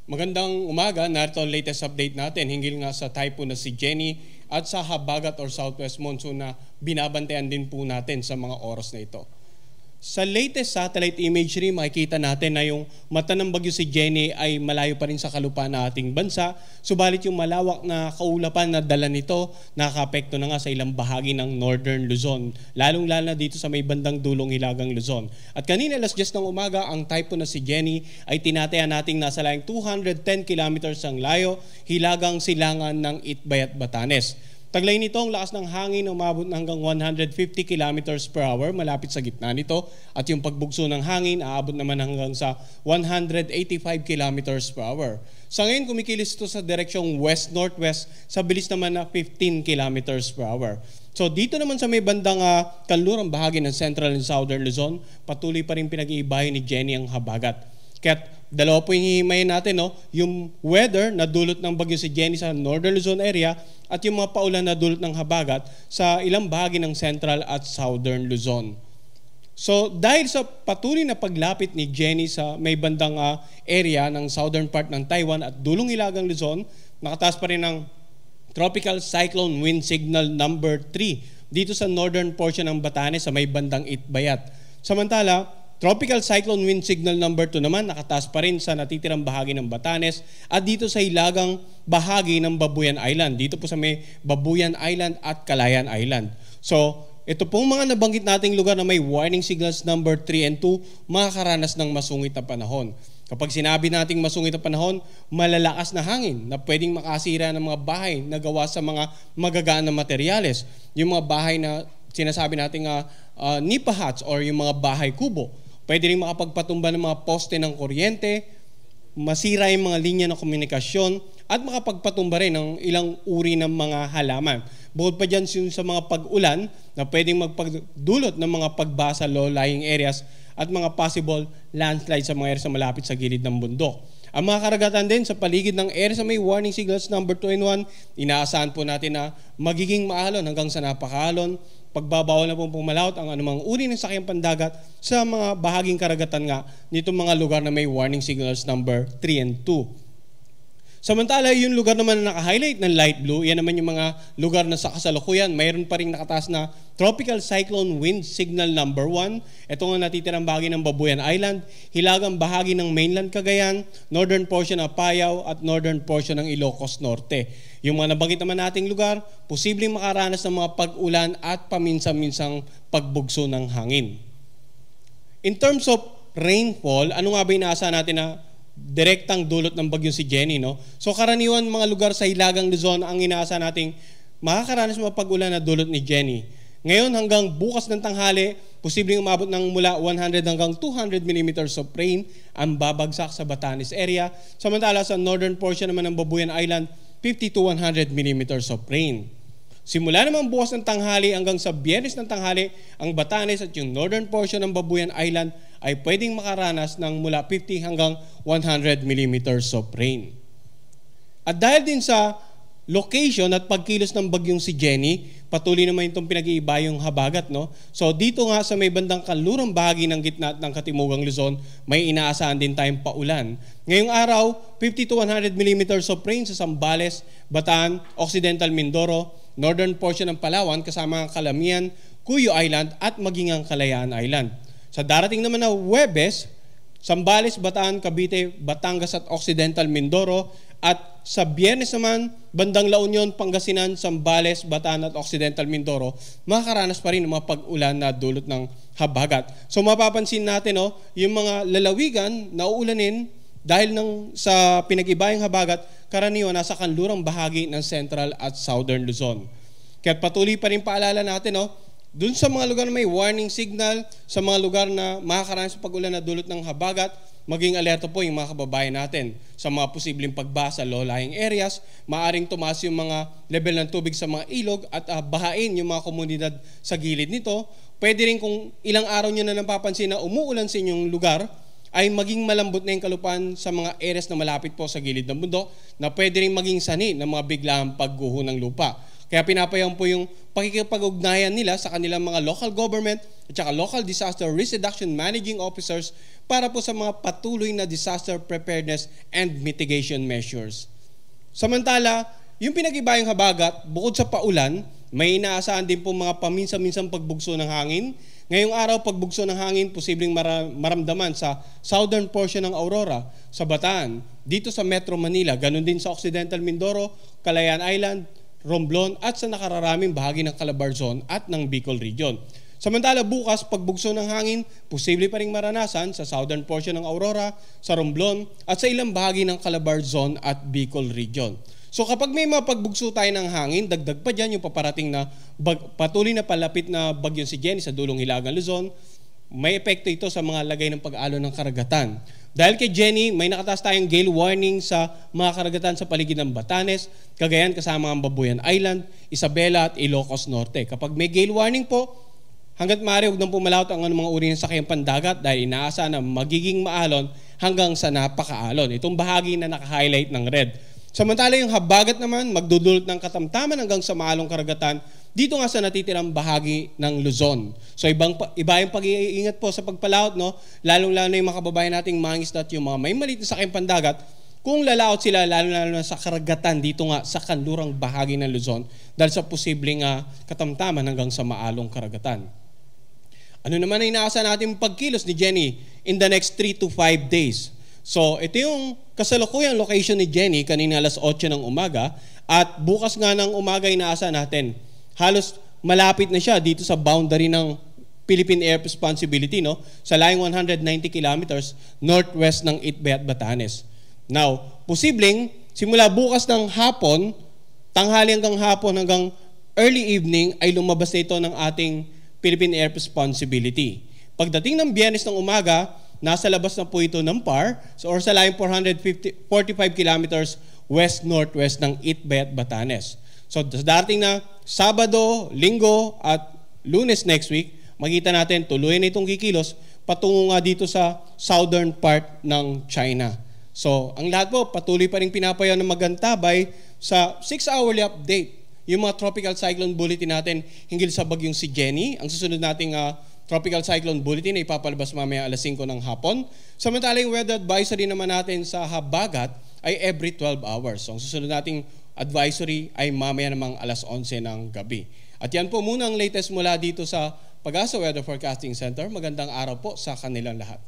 Magandang umaga, narito ang latest update natin hinggil nga sa typhoon na si Jenny at sa habagat or southwest monsoon na binabantayan din po natin sa mga oras na ito. Sa latest satellite imagery, makikita natin na yung mata ng bagyo si Jenny ay malayo pa rin sa kalupaan ng ating bansa. Subalit yung malawak na kaulapan na dala nito, nakaka-apekto na nga sa ilang bahagi ng Northern Luzon. Lalong-lalo na dito sa may bandang dulong Hilagang Luzon. At kanina alas 10 ng umaga, ang typhoon na si Jenny ay tinatayan nating nasa layong 210 kilometers ang layo, hilagang silangan ng Itbay at Batanes. Taglay nito ang lakas ng hangin na umabot na hanggang 150 kilometers per hour malapit sa gitna nito at yung pagbugso ng hangin aabot naman hanggang sa 185 kilometers per hour. Sa ngayon kumikilos ito sa direksyong west-northwest sa bilis naman na 15 kilometers per hour. So dito naman sa may bandang kanlurang bahagi ng Central and Southern Luzon, patuloy pa rin pinag-iibayan ni Jenny ang habagat. Kaya dalawa po yung hihimayin natin, no? Yung weather na dulot ng bagyo si Jenny sa Northern Luzon area at yung mga paulan na dulot ng habagat sa ilang bahagi ng Central at Southern Luzon. So dahil sa patuloy na paglapit ni Jenny sa may bandang area ng southern part ng Taiwan at dulong Hilagang Luzon, nakataas pa rin ng Tropical Cyclone Wind Signal number 3 dito sa northern portion ng Batanes sa may bandang Itbayat. Samantala, Tropical Cyclone Wind Signal number 2 naman nakataas pa rin sa natitirang bahagi ng Batanes at dito sa hilagang bahagi ng Babuyan Island. Dito po sa may Babuyan Island at Calayan Island. So, ito pong mga nabanggit nating lugar na may warning signals number 3 and 2 makakaranas ng masungit na panahon. Kapag sinabi nating masungit na panahon, malalakas na hangin na pwedeng makasira ng mga bahay na gawa sa mga magagaan na materyales. Yung mga bahay na sinasabi nating nipa huts or yung mga bahay kubo. Pwede rin makapagpatumba ng mga poste ng kuryente, masira yung mga linya ng komunikasyon, at makapagpatumba rin ng ilang uri ng mga halaman. Bukod pa dyan sa mga pag-ulan na pwedeng magpagdulot ng mga pagbasa low-lying areas at mga possible landslide sa mga areas na malapit sa gilid ng bundok. Ang mga karagatan din sa paligid ng area sa may warning signals number 2 and 1, inaasahan po natin na magiging maalon hanggang sa napakaalon. Pagbabawal na pong pumalawat ang anumang uri ng sakyang pandagat sa mga bahaging karagatan nga nitong mga lugar na may warning signals number 3 and 2. Samantala, yung lugar naman na naka-highlight ng light blue, yan naman yung mga lugar na sa kasalukuyan, mayroon pa rin nakataas na Tropical Cyclone Wind Signal number 1. Ito nga natitirang bahagi ng Babuyan Island, hilagang bahagi ng mainland Cagayan, northern portion ng Apayao at northern portion ng Ilocos Norte. Yung mga nabanggit naman nating lugar, posibleng makaranas ng mga pag-ulan at paminsan-minsang pagbugso ng hangin. In terms of rainfall, ano nga ba inaasahan natin na direktang dulot ng bagyo si Jenny, no? So karaniwan mga lugar sa Hilagang Luzon ang inaasahan nating makakaranas ng mga pag-ulan na dulot ni Jenny. Ngayon hanggang bukas ng tanghali, posibleng umabot ng mula 100 hanggang 200 millimeters of rain ang babagsak sa Batanes area. Samantala sa northern portion naman ng Babuyan Island, 50 to 100 millimeters of rain. Simula naman bukas ng tanghali hanggang sa Biyernes ng tanghali, ang Batanes at yung northern portion ng Babuyan Island ay pwedeng makaranas ng mula 50 hanggang 100 millimeters of rain. At dahil din sa location at pagkilos ng bagyong si Jenny, patuloy naman itong pinag-iiba yung habagat, no? So dito nga sa may bandang kanlurang bahagi ng gitna ng Katimugang Luzon, may inaasahan din tayong paulan. Ngayong araw, 50 to 100 millimeters of rain sa Zambales, Bataan, Occidental Mindoro, northern portion ng Palawan kasama ang Calamian, Cuyo Island at maging ang Kalayaan Island. Sa darating naman na Huwebes, Zambales, Bataan, Cavite, Batangas at Occidental Mindoro at sa Biyernes naman, bandang La Union, Pangasinan, Zambales, Bataan at Occidental Mindoro, makakaranas pa rin ng mga pag-ulan na dulot ng habagat. So mapapansin natin, no, yung mga lalawigan na uulanin dahil sa pinag-ibayang habagat, karaniwan nasa kanlurang bahagi ng Central at Southern Luzon. Kaya patuloy pa rin paalala natin, no, dun sa mga lugar na may warning signal, sa mga lugar na makakaranas sa pag-ulan na dulot ng habagat, maging alerto po yung mga kababayan natin sa mga posibleng pagbasa, low-lying areas, maaring tumaas yung mga level ng tubig sa mga ilog at bahain yung mga komunidad sa gilid nito. Pwede rin kung ilang araw nyo na napapansin na umuulan sa inyong lugar, ay maging malambot na yung kalupaan sa mga areas na malapit po sa gilid ng bundok na pwede rin maging sani ng mga biglaang pagguho ng lupa. Kaya pinapayang po yung pakikipag-ugnayan nila sa kanilang mga local government at saka local disaster risk reduction managing officers para po sa mga patuloy na disaster preparedness and mitigation measures. Samantala, yung pinag-ibayang habagat, bukod sa paulan, may inaasahan din po mga paminsan-minsang pagbugso ng hangin. Ngayong araw, pagbugso ng hangin, posibleng maramdaman sa southern portion ng Aurora, sa Bataan, dito sa Metro Manila, ganun din sa Occidental Mindoro, Calayan Island, Romblon, at sa nakararaming bahagi ng Calabarzon at ng Bicol Region. Samantala bukas, pagbugso ng hangin, posible pa rin maranasan sa southern portion ng Aurora, sa Romblon, at sa ilang bahagi ng Calabarzon at Bicol Region. So kapag may mga pagbugso tayo ng hangin, dagdag pa dyan yung paparating na patuloy na palapit na bagyong si Jenny sa dulong Hilagang Luzon, may epekto ito sa mga lagay ng pag-aalon ng karagatan. Dahil kay Jenny, may nakataas tayong gale warning sa mga karagatan sa paligid ng Batanes, Cagayan kasama ang Babuyan Island, Isabela at Ilocos Norte. Kapag may gale warning po, hanggat maaari huwag nang pumalawat ang mga uri ng sakayang pandagat dahil inaasa na magiging maalon hanggang sa napakaalon. Itong bahagi na naka-highlight ng red. Samantala yung habagat naman, magdudulot ng katamtaman hanggang sa maalong karagatan dito nga sa natitirang bahagi ng Luzon. So iba yung pag-iingat po sa pagpalaot, no? Lalong-lalo na yung mga kababayan nating mangisda at yung mga may maliit na sakayang pandagat, kung lalaot sila lalo-lalo na sa karagatan dito nga sa kanlurang bahagi ng Luzon dahil sa posibleng katamtaman hanggang sa maalong karagatan. Ano naman ang inaasahan natin pagkilos ni Jenny in the next 3 to 5 days? So, ito yung kasalukuyang location ni Jenny kanina alas 8 ng umaga at bukas nga ng umaga inaasahan natin. Halos malapit na siya dito sa boundary ng Philippine Air Responsibility, no? Sa layong 190 kilometers northwest ng Itbay at Batanes. Now, posibleng simula bukas ng hapon, tanghali hanggang hapon hanggang early evening ay lumabas na ito ng ating Philippine Air Responsibility. Pagdating ng Biyernes ng umaga, nasa labas na po ito ng PAR or sa layong 45 kilometers west-northwest ng Itbay at Batanes. So darating na Sabado, Linggo at Lunes next week, makita natin tuloy na itong kikilos patungo nga dito sa southern part ng China. So ang lahat po patuloy pa rin pinapayaw ng magantabay sa 6-hourly update. Yung mga tropical cyclone bulletin natin hinggil sa bagyong si Jenny, ang susunod nating Tropical Cyclone Bulletin ay ipapalabas mamaya alas 5 ng hapon. Samantala yung weather advisory naman natin sa habagat ay every 12 hours. So ang susunod nating advisory ay mamaya namang alas 11 ng gabi. At yan po muna ang latest mula dito sa Pag-asa Weather Forecasting Center. Magandang araw po sa kanilang lahat.